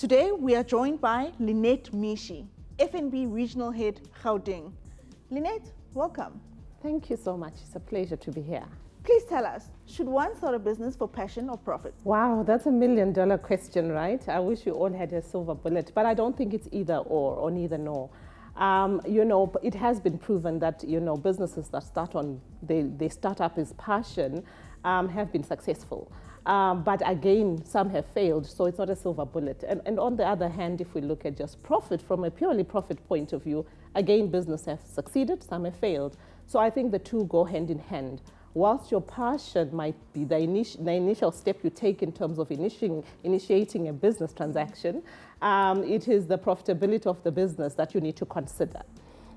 Today, we are joined by Linnet Mhishi, FNB Regional Head, Gauteng. Linnet, welcome. Thank you so much. It's a pleasure to be here. Please tell us, should one start a business for passion or profit? Wow, that's $1 million question, right? I wish we all had a silver bullet, but I don't think it's either or neither nor. It has been proven that, businesses that they start up as passion have been successful. But again, some have failed, so it's not a silver bullet. And on the other hand, if we look at just profit from a purely profit point of view, again, business have succeeded, some have failed. So I think the two go hand in hand. Whilst your passion might be the initial step you take in terms of initiating a business transaction, it is the profitability of the business that you need to consider.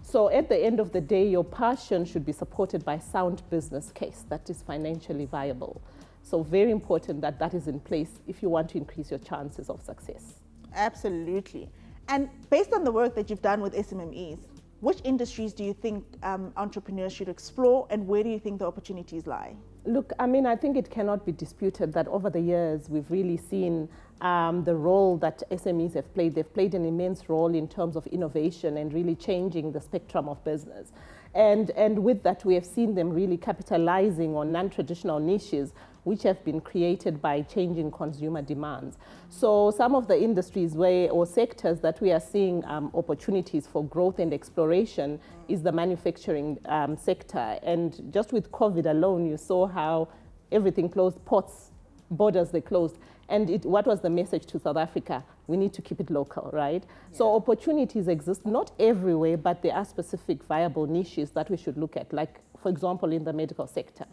So at the end of the day, your passion should be supported by a sound business case that is financially viable. So very important that that is in place if you want to increase your chances of success. Absolutely. And based on the work that you've done with SMMEs, which industries do you think entrepreneurs should explore, and where do you think the opportunities lie? Look, I think it cannot be disputed that over the years we've really seen the role that SMEs have played. They've played an immense role in terms of innovation and really changing the spectrum of business. And with that, we have seen them really capitalizing on non-traditional niches which have been created by changing consumer demands. So some of the industries or sectors that we are seeing opportunities for growth and exploration is the manufacturing sector. And just with COVID alone, you saw how everything closed, ports, borders, they closed. And what was the message to South Africa? We need to keep it local, right? Yeah. So opportunities exist, not everywhere, but there are specific viable niches that we should look at, like, for example, in the medical sector.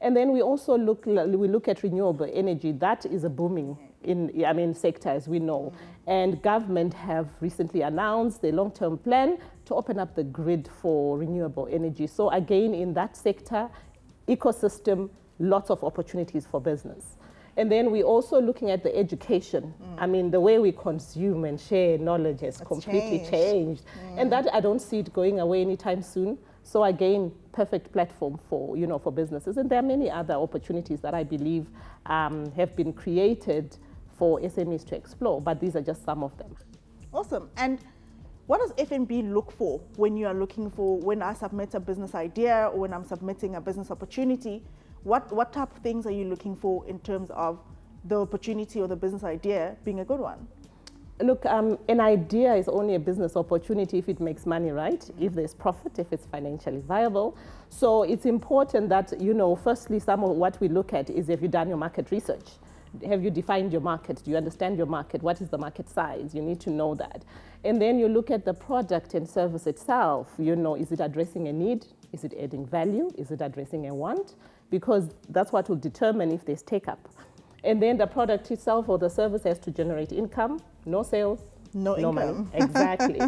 And then we also look at renewable energy. That is a booming sector, as we know. And government have recently announced their long-term plan to open up the grid for renewable energy. So again, in that sector, ecosystem, lots of opportunities for business. And then we're also looking at the education. The way we consume and share knowledge has completely changed. And that, I don't see it going away anytime soon. So again, perfect platform for businesses. And there are many other opportunities that I believe have been created for SMEs to explore, but these are just some of them. Awesome. And what does FNB look for when I submit a business idea or when I'm submitting a business opportunity? What type of things are you looking for in terms of the opportunity or the business idea being a good one? Look, an idea is only a business opportunity if it makes money, right? If there's profit, if it's financially viable. So it's important that, firstly, some of what we look at is, have you done your market research? Have you defined your market? Do you understand your market? What is the market size? You need to know that. And then you look at the product and service itself. Is it addressing a need? Is it adding value? Is it addressing a want? Because that's what will determine if there's take-up. And then the product itself or the service has to generate income, no sales, no income. Money. Exactly.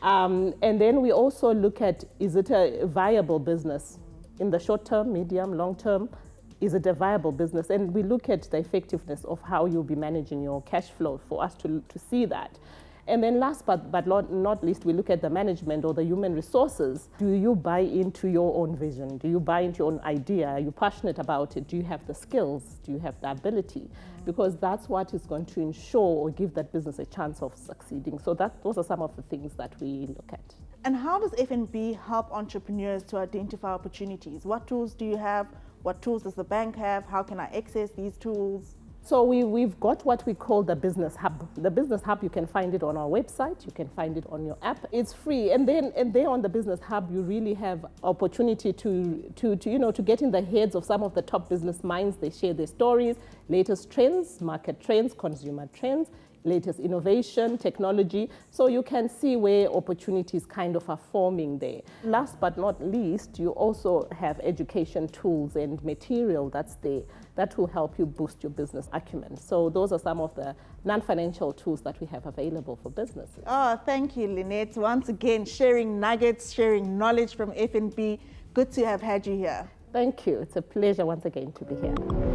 And then we also look at, is it a viable business in the short term, medium, long term? Is it a viable business? And we look at the effectiveness of how you'll be managing your cash flow for us to see that. And then last but not least, we look at the management or the human resources. Do you buy into your own vision? Do you buy into your own idea? Are you passionate about it? Do you have the skills? Do you have the ability? Because that's what is going to ensure or give that business a chance of succeeding. So those are some of the things that we look at. And how does FNB help entrepreneurs to identify opportunities? What tools do you have? What tools does the bank have? How can I access these tools? So we've got what we call the Business Hub. The Business Hub, you can find it on our website, you can find it on your app. It's free. And there on the Business Hub, you really have opportunity to get in the heads of some of the top business minds. They share their stories, latest trends, market trends, consumer trends, latest innovation, technology. So you can see where opportunities kind of are forming there. Last but not least, you also have education tools and material that's there that will help you boost your business acumen. So those are some of the non-financial tools that we have available for businesses. Oh, thank you, Linnet. Once again, sharing nuggets, sharing knowledge from FNB. Good to have had you here. Thank you. It's a pleasure once again to be here.